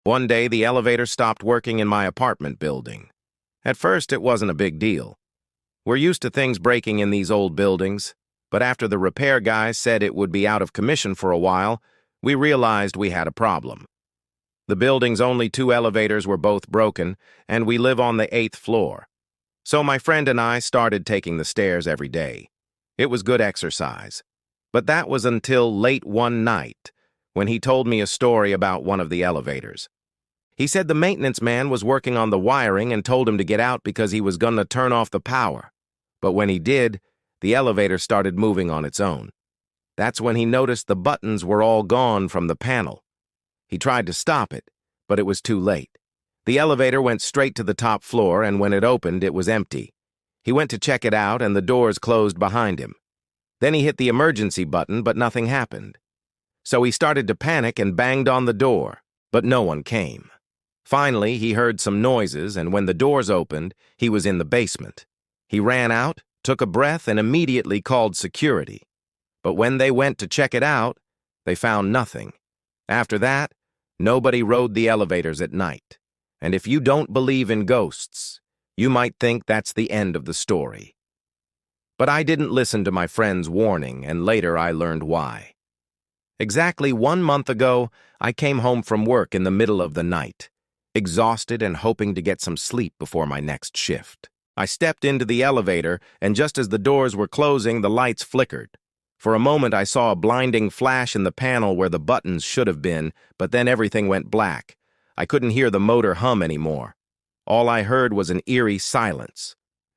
One day, the elevator stopped working in my apartment building. At first, it wasn't a big deal. We're used to things breaking in these old buildings, but after the repair guy said it would be out of commission for a while, we realized we had a problem. The building's only two elevators were both broken, and we live on the 8th floor. So my friend and I started taking the stairs every day. It was good exercise. But that was until late one night, when he told me a story about one of the elevators. He said the maintenance man was working on the wiring and told him to get out because he was going to turn off the power. But when he did, the elevator started moving on its own. That's when he noticed the buttons were all gone from the panel. He tried to stop it, but it was too late. The elevator went straight to the top floor, and when it opened, it was empty. He went to check it out, and the doors closed behind him. Then he hit the emergency button, but nothing happened. So he started to panic and banged on the door, but no one came. Finally, he heard some noises, and when the doors opened, he was in the basement. He ran out, took a breath, and immediately called security. But when they went to check it out, they found nothing. After that, nobody rode the elevators at night. And if you don't believe in ghosts, you might think that's the end of the story. But I didn't listen to my friend's warning, and later I learned why. Exactly 1 month ago, I came home from work in the middle of the night, exhausted and hoping to get some sleep before my next shift. I stepped into the elevator, and just as the doors were closing, the lights flickered. For a moment, I saw a blinding flash in the panel where the buttons should have been, but then everything went black. I couldn't hear the motor hum anymore. All I heard was an eerie silence.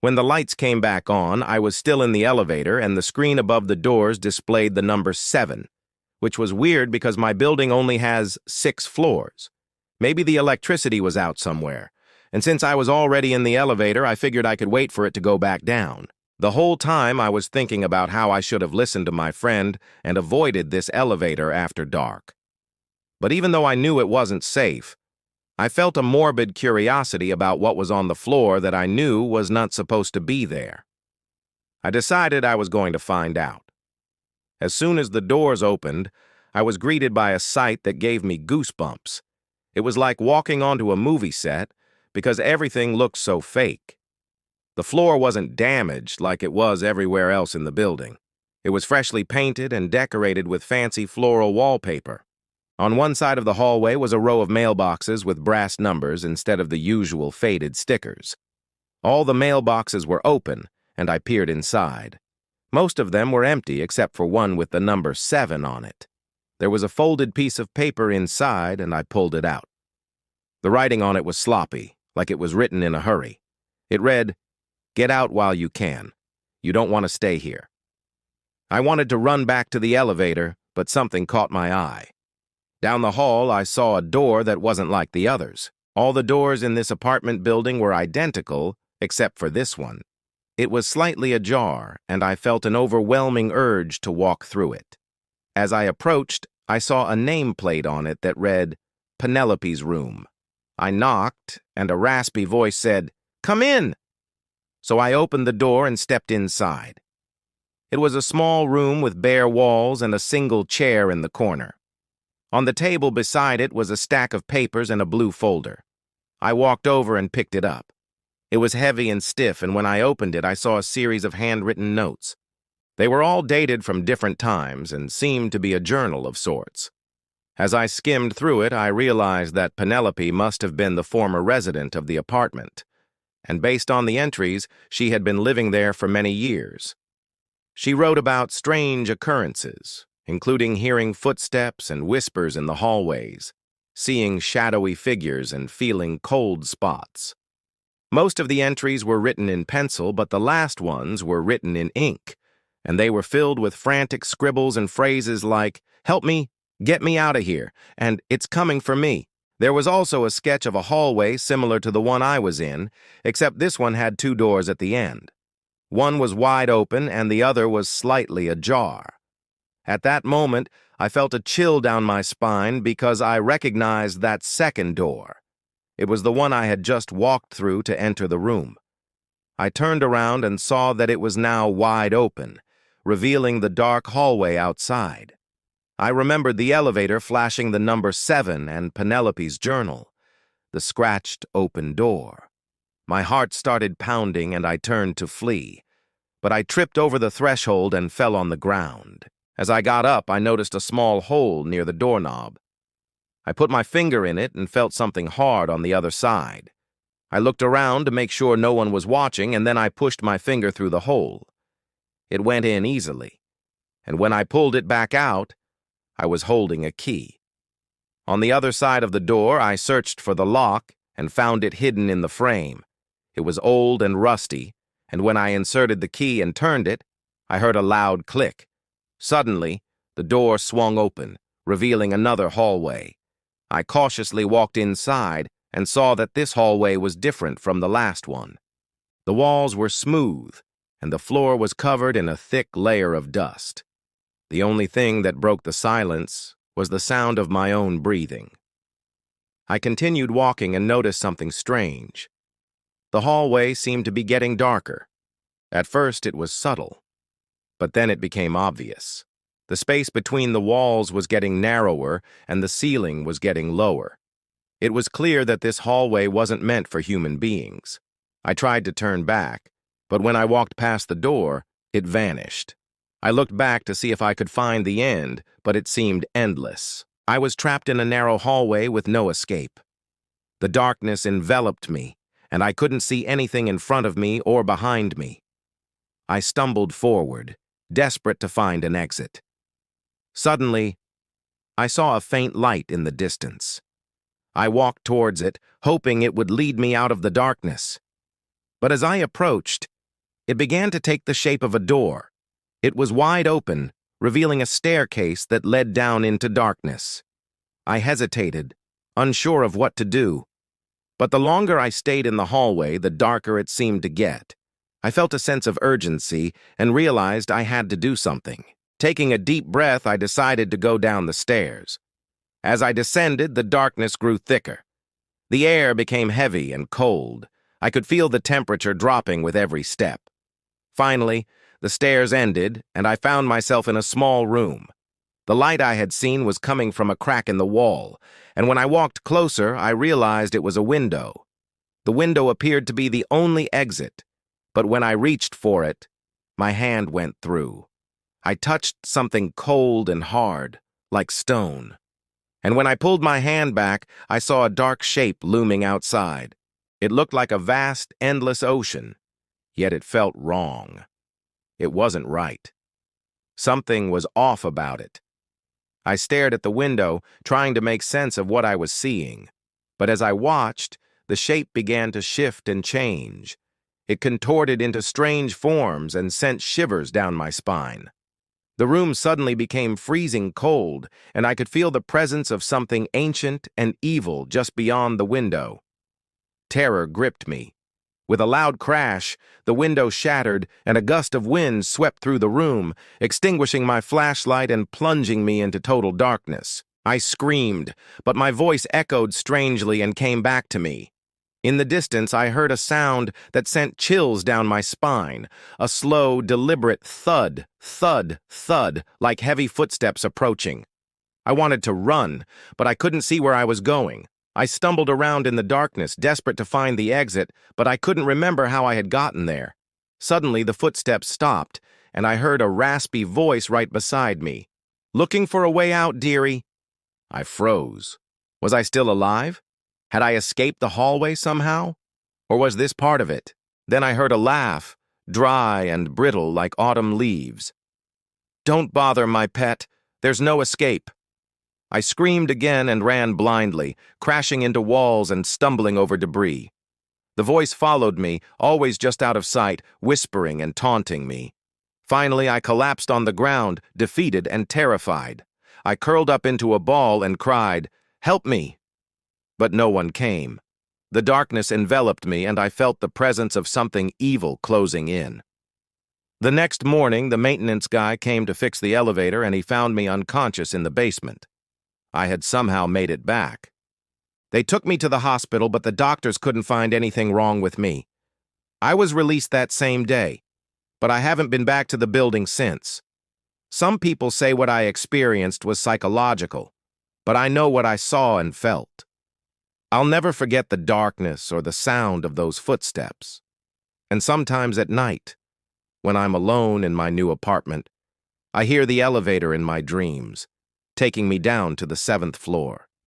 When the lights came back on, I was still in the elevator, and the screen above the doors displayed the number 7, which was weird because my building only has 6 floors. Maybe the electricity was out somewhere, and since I was already in the elevator, I figured I could wait for it to go back down. The whole time I was thinking about how I should have listened to my friend and avoided this elevator after dark. But even though I knew it wasn't safe, I felt a morbid curiosity about what was on the floor that I knew was not supposed to be there. I decided I was going to find out. As soon as the doors opened, I was greeted by a sight that gave me goosebumps. It was like walking onto a movie set because everything looked so fake. The floor wasn't damaged like it was everywhere else in the building. It was freshly painted and decorated with fancy floral wallpaper. On one side of the hallway was a row of mailboxes with brass numbers instead of the usual faded stickers. All the mailboxes were open, and I peered inside. Most of them were empty except for one with the number 7 on it. There was a folded piece of paper inside, and I pulled it out. The writing on it was sloppy, like it was written in a hurry. It read, "Get out while you can. You don't want to stay here." I wanted to run back to the elevator, but something caught my eye. Down the hall, I saw a door that wasn't like the others. All the doors in this apartment building were identical, except for this one. It was slightly ajar, and I felt an overwhelming urge to walk through it. As I approached, I saw a nameplate on it that read, "Penelope's Room." I knocked, and a raspy voice said, "Come in!" So I opened the door and stepped inside. It was a small room with bare walls and a single chair in the corner. On the table beside it was a stack of papers and a blue folder. I walked over and picked it up. It was heavy and stiff, and when I opened it, I saw a series of handwritten notes. They were all dated from different times and seemed to be a journal of sorts. As I skimmed through it, I realized that Penelope must have been the former resident of the apartment, and based on the entries, she had been living there for many years. She wrote about strange occurrences, including hearing footsteps and whispers in the hallways, seeing shadowy figures and feeling cold spots. Most of the entries were written in pencil, but the last ones were written in ink, and they were filled with frantic scribbles and phrases like, "Help me, get me out of here," and "It's coming for me." There was also a sketch of a hallway similar to the one I was in, except this one had 2 doors at the end. One was wide open and the other was slightly ajar. At that moment, I felt a chill down my spine because I recognized that second door. It was the one I had just walked through to enter the room. I turned around and saw that it was now wide open, revealing the dark hallway outside. I remembered the elevator flashing the number 7 and Penelope's journal, the scratched open door. My heart started pounding and I turned to flee, but I tripped over the threshold and fell on the ground. As I got up, I noticed a small hole near the doorknob. I put my finger in it and felt something hard on the other side. I looked around to make sure no one was watching, and then I pushed my finger through the hole. It went in easily, and when I pulled it back out, I was holding a key. On the other side of the door, I searched for the lock and found it hidden in the frame. It was old and rusty, and when I inserted the key and turned it, I heard a loud click. Suddenly, the door swung open, revealing another hallway. I cautiously walked inside and saw that this hallway was different from the last one. The walls were smooth, and the floor was covered in a thick layer of dust. The only thing that broke the silence was the sound of my own breathing. I continued walking and noticed something strange. The hallway seemed to be getting darker. At first it was subtle, but then it became obvious. The space between the walls was getting narrower and the ceiling was getting lower. It was clear that this hallway wasn't meant for human beings. I tried to turn back, but when I walked past the door, it vanished. I looked back to see if I could find the end, but it seemed endless. I was trapped in a narrow hallway with no escape. The darkness enveloped me, and I couldn't see anything in front of me or behind me. I stumbled forward, desperate to find an exit. Suddenly, I saw a faint light in the distance. I walked towards it, hoping it would lead me out of the darkness. But as I approached, it began to take the shape of a door. It was wide open, revealing a staircase that led down into darkness. I hesitated, unsure of what to do. But the longer I stayed in the hallway, the darker it seemed to get. I felt a sense of urgency and realized I had to do something. Taking a deep breath, I decided to go down the stairs. As I descended, the darkness grew thicker. The air became heavy and cold. I could feel the temperature dropping with every step. Finally, the stairs ended, and I found myself in a small room. The light I had seen was coming from a crack in the wall, and when I walked closer, I realized it was a window. The window appeared to be the only exit, but when I reached for it, my hand went through. I touched something cold and hard, like stone. And when I pulled my hand back, I saw a dark shape looming outside. It looked like a vast, endless ocean, yet it felt wrong. It wasn't right. Something was off about it. I stared at the window, trying to make sense of what I was seeing. But as I watched, the shape began to shift and change. It contorted into strange forms and sent shivers down my spine. The room suddenly became freezing cold, and I could feel the presence of something ancient and evil just beyond the window. Terror gripped me. With a loud crash, the window shattered, and a gust of wind swept through the room, extinguishing my flashlight and plunging me into total darkness. I screamed, but my voice echoed strangely and came back to me. In the distance, I heard a sound that sent chills down my spine, a slow, deliberate thud, thud, thud, like heavy footsteps approaching. I wanted to run, but I couldn't see where I was going. I stumbled around in the darkness, desperate to find the exit, but I couldn't remember how I had gotten there. Suddenly, the footsteps stopped, and I heard a raspy voice right beside me. "Looking for a way out, dearie?" I froze. Was I still alive? Had I escaped the hallway somehow? Or was this part of it? Then I heard a laugh, dry and brittle like autumn leaves. "Don't bother, my pet. There's no escape." I screamed again and ran blindly, crashing into walls and stumbling over debris. The voice followed me, always just out of sight, whispering and taunting me. Finally, I collapsed on the ground, defeated and terrified. I curled up into a ball and cried, "Help me!" But no one came. The darkness enveloped me, and I felt the presence of something evil closing in. The next morning, the maintenance guy came to fix the elevator, and he found me unconscious in the basement. I had somehow made it back. They took me to the hospital, but the doctors couldn't find anything wrong with me. I was released that same day, but I haven't been back to the building since. Some people say what I experienced was psychological, but I know what I saw and felt. I'll never forget the darkness or the sound of those footsteps. And sometimes at night, when I'm alone in my new apartment, I hear the elevator in my dreams, taking me down to the 7th floor.